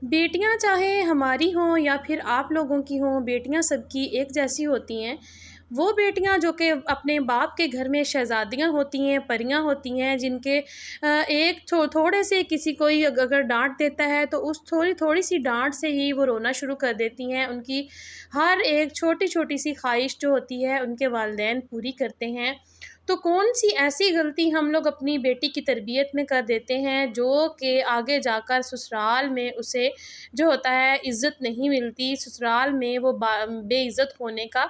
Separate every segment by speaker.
Speaker 1: بیٹیاں چاہے ہماری ہوں یا پھر آپ لوگوں کی ہوں، بیٹیاں سب کی ایک جیسی ہوتی ہیں۔ وہ بیٹیاں جو کہ اپنے باپ کے گھر میں شہزادیاں ہوتی ہیں، پریاں ہوتی ہیں، جن کے ایک تھوڑے سے کسی کوئی اگر ڈانٹ دیتا ہے تو اس تھوڑی تھوڑی سی ڈانٹ سے ہی وہ رونا شروع کر دیتی ہیں۔ ان کی ہر ایک چھوٹی چھوٹی سی خواہش جو ہوتی ہے ان کے والدین پوری کرتے ہیں۔ تو کون سی ایسی غلطی ہم لوگ اپنی بیٹی کی تربیت میں کر دیتے ہیں جو کہ آگے جا کر سسرال میں اسے جو ہوتا ہے عزت نہیں ملتی، سسرال میں وہ بے عزت ہونے کا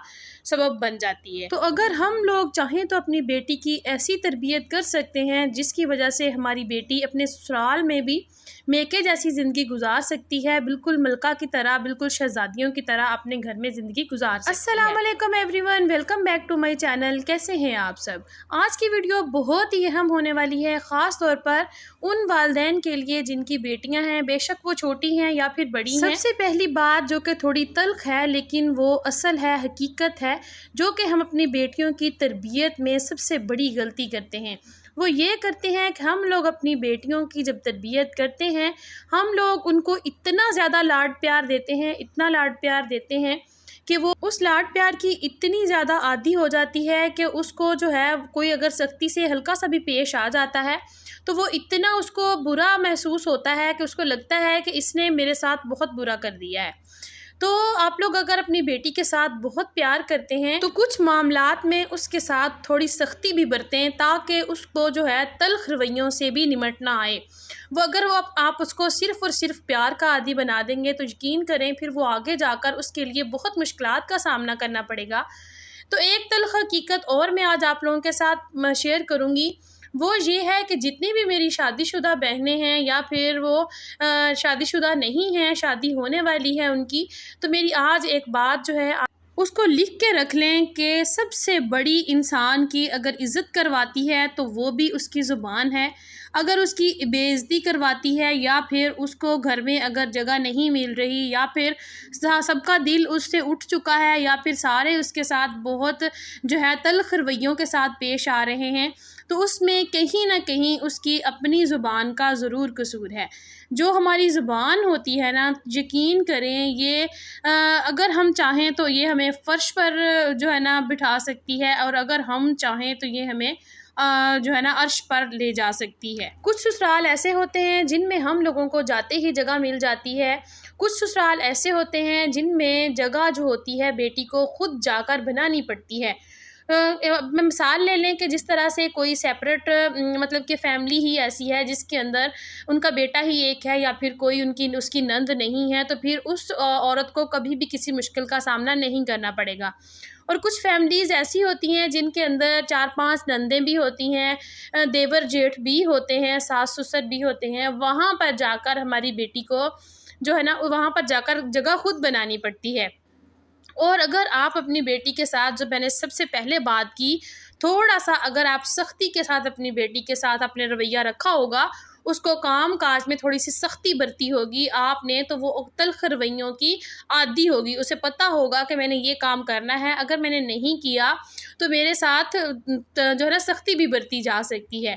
Speaker 1: سبب بن جاتی ہے۔ تو اگر ہم لوگ چاہیں تو اپنی بیٹی کی ایسی تربیت کر سکتے ہیں جس کی وجہ سے ہماری بیٹی اپنے سسرال میں بھی میکے جیسی زندگی گزار سکتی ہے، بالکل ملکہ کی طرح، بالکل شہزادیوں کی طرح اپنے گھر میں زندگی گزار سکتی ہے۔ السلام علیکم everyone, welcome back to my channel. کیسے ہیں آپ سب؟ آج کی ویڈیو بہت ہی اہم ہونے والی ہے، خاص طور پر ان والدین کے لیے جن کی بیٹیاں ہیں، بے شک وہ چھوٹی ہیں یا پھر بڑی ہیں۔ سب سے پہلی بات جو کہ تھوڑی تلخ ہے لیکن وہ اصل ہے، حقیقت ہے، جو کہ ہم اپنی بیٹیوں کی تربیت میں سب سے بڑی غلطی کرتے ہیں، وہ یہ کرتے ہیں کہ ہم لوگ اپنی بیٹیوں کی جب تربیت کرتے ہیں، ہم لوگ ان کو اتنا زیادہ لاڈ پیار دیتے ہیں، اتنا لاڈ پیار دیتے ہیں کہ وہ اس لاڈ پیار کی اتنی زیادہ عادی ہو جاتی ہے کہ اس کو جو ہے کوئی اگر سختی سے ہلکا سا بھی پیش آ جاتا ہے تو وہ اتنا اس کو برا محسوس ہوتا ہے کہ اس کو لگتا ہے کہ اس نے میرے ساتھ بہت برا کر دیا ہے۔ تو آپ لوگ اگر اپنی بیٹی کے ساتھ بہت پیار کرتے ہیں تو کچھ معاملات میں اس کے ساتھ تھوڑی سختی بھی برتیں تاکہ اس کو جو ہے تلخ رویوں سے بھی نمٹنا آئے۔ آپ اس کو صرف اور صرف پیار کا عادی بنا دیں گے تو یقین کریں پھر وہ آگے جا کر اس کے لیے بہت مشکلات کا سامنا کرنا پڑے گا۔ تو ایک تلخ حقیقت اور میں آج آپ لوگوں کے ساتھ شیئر کروں گی، وہ یہ ہے کہ جتنی بھی میری شادی شدہ بہنیں ہیں یا پھر وہ شادی شدہ نہیں ہیں، شادی ہونے والی ہے ان کی، تو میری آج ایک بات جو ہے اس کو لکھ کے رکھ لیں کہ سب سے بڑی انسان کی اگر عزت کرواتی ہے تو وہ بھی اس کی زبان ہے۔ اگر اس کی بے عزتی کرواتی ہے یا پھر اس کو گھر میں اگر جگہ نہیں مل رہی یا پھر سب کا دل اس سے اٹھ چکا ہے یا پھر سارے اس کے ساتھ بہت جو ہے تلخ رویوں کے ساتھ پیش آ رہے ہیں، تو اس میں کہیں نہ کہیں اس کی اپنی زبان کا ضرور قصور ہے۔ جو ہماری زبان ہوتی ہے نا، یقین کریں یہ اگر ہم چاہیں تو یہ ہمیں فرش پر جو ہے نا بٹھا سکتی ہے، اور اگر ہم چاہیں تو یہ ہمیں جو ہے نا عرش پر لے جا سکتی ہے۔ کچھ سسرال ایسے ہوتے ہیں جن میں ہم لوگوں کو جاتے ہی جگہ مل جاتی ہے، کچھ سسرال ایسے ہوتے ہیں جن میں جگہ جو ہوتی ہے بیٹی کو خود جا کر بنانی پڑتی ہے۔ میں مثال لے لیں کہ جس طرح سے کوئی سیپریٹ مطلب کہ فیملی ہی ایسی ہے جس کے اندر ان کا بیٹا ہی ایک ہے یا پھر کوئی اس کی نند نہیں ہے، تو پھر اس عورت کو کبھی بھی کسی مشکل کا سامنا نہیں کرنا پڑے گا۔ اور کچھ فیملیز ایسی ہوتی ہیں جن کے اندر 4-5 نندیں بھی ہوتی ہیں، دیور جیٹھ بھی ہوتے ہیں، ساس سسر بھی ہوتے ہیں، وہاں پر جا کر ہماری بیٹی کو جو ہے نا وہاں پر جا کر جگہ خود بنانی پڑتی ہے۔ اور اگر آپ اپنی بیٹی کے ساتھ، جو میں نے سب سے پہلے بات کی، تھوڑا سا اگر آپ سختی کے ساتھ اپنی بیٹی کے ساتھ اپنے رویہ رکھا ہوگا، اس کو کام کاج میں تھوڑی سی سختی برتی ہوگی آپ نے، تو وہ تلخ رویوں کی عادی ہوگی۔ اسے پتہ ہوگا کہ میں نے یہ کام کرنا ہے، اگر میں نے نہیں کیا تو میرے ساتھ جو ہے نا سختی بھی برتی جا سکتی ہے۔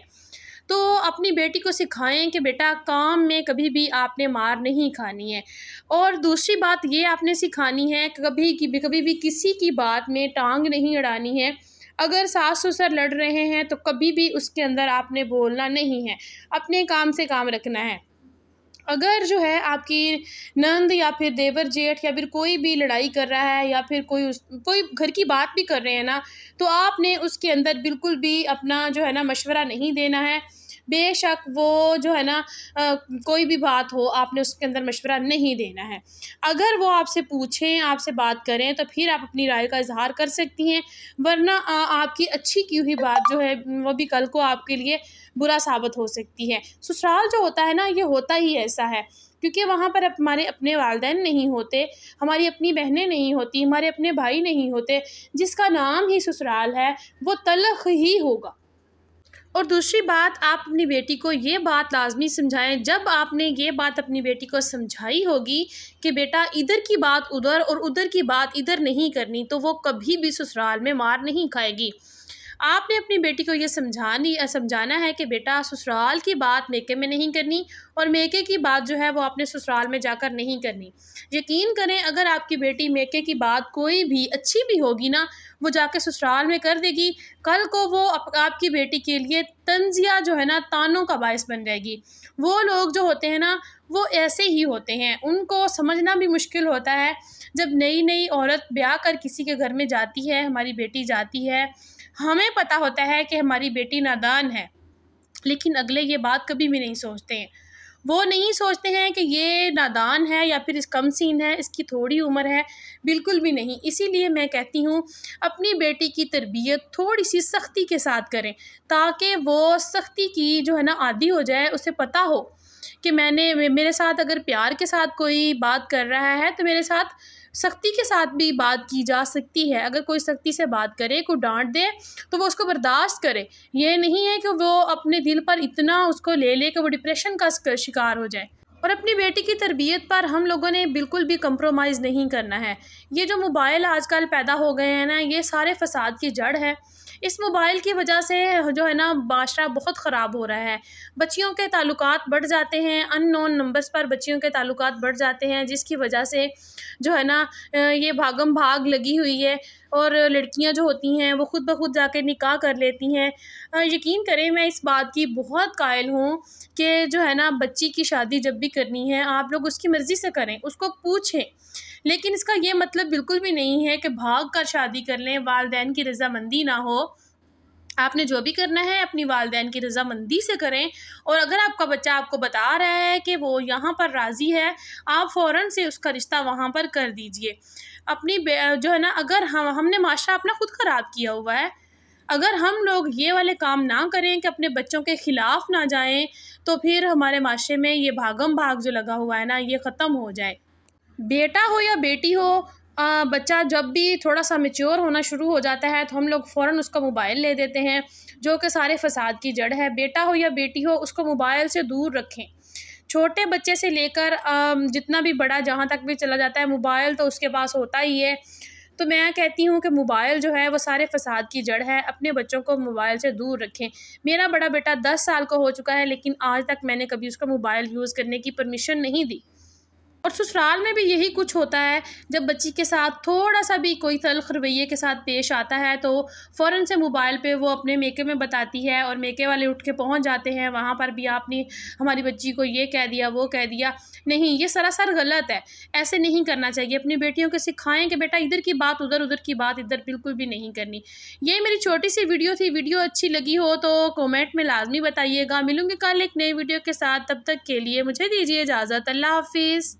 Speaker 1: تو اپنی بیٹی کو سکھائیں کہ بیٹا کام میں کبھی بھی آپ نے مار نہیں کھانی ہے۔ اور دوسری بات یہ آپ نے سکھانی ہے کہ کبھی بھی کسی کی بات میں ٹانگ نہیں اڑانی ہے۔ اگر ساس سسر لڑ رہے ہیں تو کبھی بھی اس کے اندر آپ نے بولنا نہیں ہے، اپنے کام سے کام رکھنا ہے۔ اگر جو ہے آپ کی نند یا پھر دیور جیٹھ یا پھر کوئی بھی لڑائی کر رہا ہے یا پھر کوئی گھر کی بات بھی کر رہے ہیں نا، تو آپ نے اس کے اندر بالکل بھی اپنا جو ہے نا مشورہ نہیں دینا ہے۔ بے شک وہ جو ہے نا کوئی بھی بات ہو، آپ نے اس کے اندر مشورہ نہیں دینا ہے۔ اگر وہ آپ سے پوچھیں، آپ سے بات کریں تو پھر آپ اپنی رائے کا اظہار کر سکتی ہیں، ورنہ آپ کی اچھی کی ہوئی بات جو ہے وہ بھی کل کو آپ کے لیے برا ثابت ہو سکتی ہے۔ سسرال جو ہوتا ہے نا، یہ ہوتا ہی ایسا ہے، کیونکہ وہاں پر ہمارے اپنے والدین نہیں ہوتے، ہماری اپنی بہنیں نہیں ہوتی، ہمارے اپنے بھائی نہیں ہوتے، جس کا نام ہی سسرال ہے وہ تلخ ہی ہوگا۔ اور دوسری بات، آپ اپنی بیٹی کو یہ بات لازمی سمجھائیں، جب آپ نے یہ بات اپنی بیٹی کو سمجھائی ہوگی کہ بیٹا ادھر کی بات ادھر اور ادھر کی بات ادھر نہیں کرنی، تو وہ کبھی بھی سسرال میں مار نہیں کھائے گی۔ آپ نے اپنی بیٹی کو یہ سمجھانا ہے کہ بیٹا سسرال کی بات میکے میں نہیں کرنی، اور میکے کی بات جو ہے وہ اپنے سسرال میں جا کر نہیں کرنی۔ یقین کریں اگر آپ کی بیٹی میکے کی بات کوئی بھی اچھی بھی ہوگی نا، وہ جا کے سسرال میں کر دے گی، کل کو وہ آپ کی بیٹی کے لیے طنزیہ جو ہے نا طعنوں کا باعث بن جائے گی۔ وہ لوگ جو ہوتے ہیں نا وہ ایسے ہی ہوتے ہیں، ان کو سمجھنا بھی مشکل ہوتا ہے۔ جب نئی نئی عورت بیاہ کر کسی کے گھر میں جاتی ہے، ہماری بیٹی جاتی ہے، ہمیں پتہ ہوتا ہے کہ ہماری بیٹی نادان ہے، لیکن اگلے یہ بات کبھی بھی نہیں سوچتے ہیں۔ وہ نہیں سوچتے ہیں کہ یہ نادان ہے یا پھر اس کم سین ہے، اس کی تھوڑی عمر ہے، بالکل بھی نہیں۔ اسی لیے میں کہتی ہوں اپنی بیٹی کی تربیت تھوڑی سی سختی کے ساتھ کریں، تاکہ وہ سختی کی جو ہے نا عادی ہو جائے، اسے پتہ ہو کہ میرے ساتھ اگر پیار کے ساتھ کوئی بات کر رہا ہے تو میرے ساتھ سختی کے ساتھ بھی بات کی جا سکتی ہے۔ اگر کوئی سختی سے بات کرے، کوئی ڈانٹ دے تو وہ اس کو برداشت کرے۔ یہ نہیں ہے کہ وہ اپنے دل پر اتنا اس کو لے لے کہ وہ ڈپریشن کا شکار ہو جائے۔ اور اپنی بیٹی کی تربیت پر ہم لوگوں نے بالکل بھی کمپرومائز نہیں کرنا ہے۔ یہ جو موبائل آج کل پیدا ہو گئے ہیں نا، یہ سارے فساد کی جڑ ہے۔ اس موبائل کی وجہ سے جو ہے نا معاشرہ بہت خراب ہو رہا ہے۔ بچیوں کے تعلقات بڑھ جاتے ہیں، ان نون نمبرز پر بچیوں کے تعلقات بڑھ جاتے ہیں، جس کی وجہ سے جو ہے نا یہ بھاگم بھاگ لگی ہوئی ہے، اور لڑکیاں جو ہوتی ہیں وہ خود بخود جا کے نکاح کر لیتی ہیں۔ یقین کریں میں اس بات کی بہت قائل ہوں کہ جو ہے نا بچی کی شادی جب بھی کرنی ہے آپ لوگ اس کی مرضی سے کریں، اس کو پوچھیں، لیکن اس کا یہ مطلب بالکل بھی نہیں ہے کہ بھاگ کر شادی کر لیں، والدین کی رضامندی نہ ہو۔ آپ نے جو بھی کرنا ہے اپنی والدین کی رضامندی سے کریں، اور اگر آپ کا بچہ آپ کو بتا رہا ہے کہ وہ یہاں پر راضی ہے، آپ فوراً سے اس کا رشتہ وہاں پر کر دیجئے۔ اپنی جو ہے نا اگر ہم نے معاشرہ اپنا خود خراب کیا ہوا ہے، اگر ہم لوگ یہ والے کام نہ کریں کہ اپنے بچوں کے خلاف نہ جائیں، تو پھر ہمارے معاشرے میں یہ بھاگم بھاگ جو لگا ہوا ہے نا یہ ختم ہو جائے۔ بیٹا ہو یا بیٹی ہو، بچہ جب بھی تھوڑا سا میچور ہونا شروع ہو جاتا ہے تو ہم لوگ فوراً اس کا موبائل لے دیتے ہیں، جو کہ سارے فساد کی جڑ ہے۔ بیٹا ہو یا بیٹی ہو، اس کو موبائل سے دور رکھیں۔ چھوٹے بچے سے لے کر جتنا بھی بڑا جہاں تک بھی چلا جاتا ہے، موبائل تو اس کے پاس ہوتا ہی ہے۔ تو میں کہتی ہوں کہ موبائل جو ہے وہ سارے فساد کی جڑ ہے، اپنے بچوں کو موبائل سے دور رکھیں۔ میرا بڑا بیٹا 10 سال کا ہو چکا ہے، لیکن آج تک میں نے کبھی اس کو موبائل یوز کرنے کی پرمیشن نہیں دی۔ اور سسرال میں بھی یہی کچھ ہوتا ہے، جب بچی کے ساتھ تھوڑا سا بھی کوئی تلخ رویے کے ساتھ پیش آتا ہے تو فوراً سے موبائل پہ وہ اپنے میکے میں بتاتی ہے، اور میکے والے اٹھ کے پہنچ جاتے ہیں وہاں پر بھی، آپ نے ہماری بچی کو یہ کہہ دیا وہ کہہ دیا۔ نہیں، یہ سراسر غلط ہے، ایسے نہیں کرنا چاہیے۔ اپنی بیٹیوں کو سکھائیں کہ بیٹا ادھر کی بات ادھر، ادھر کی بات ادھر، بالکل بھی نہیں کرنی۔ یہ میری چھوٹی سی ویڈیو تھی، ویڈیو اچھی لگی ہو تو کامنٹ میں لازمی بتائیے گا۔ ملوں گی کل ایک نئی ویڈیو کے ساتھ، تب تک کے لیے مجھے دیجیے اجازت۔ اللہ حافظ۔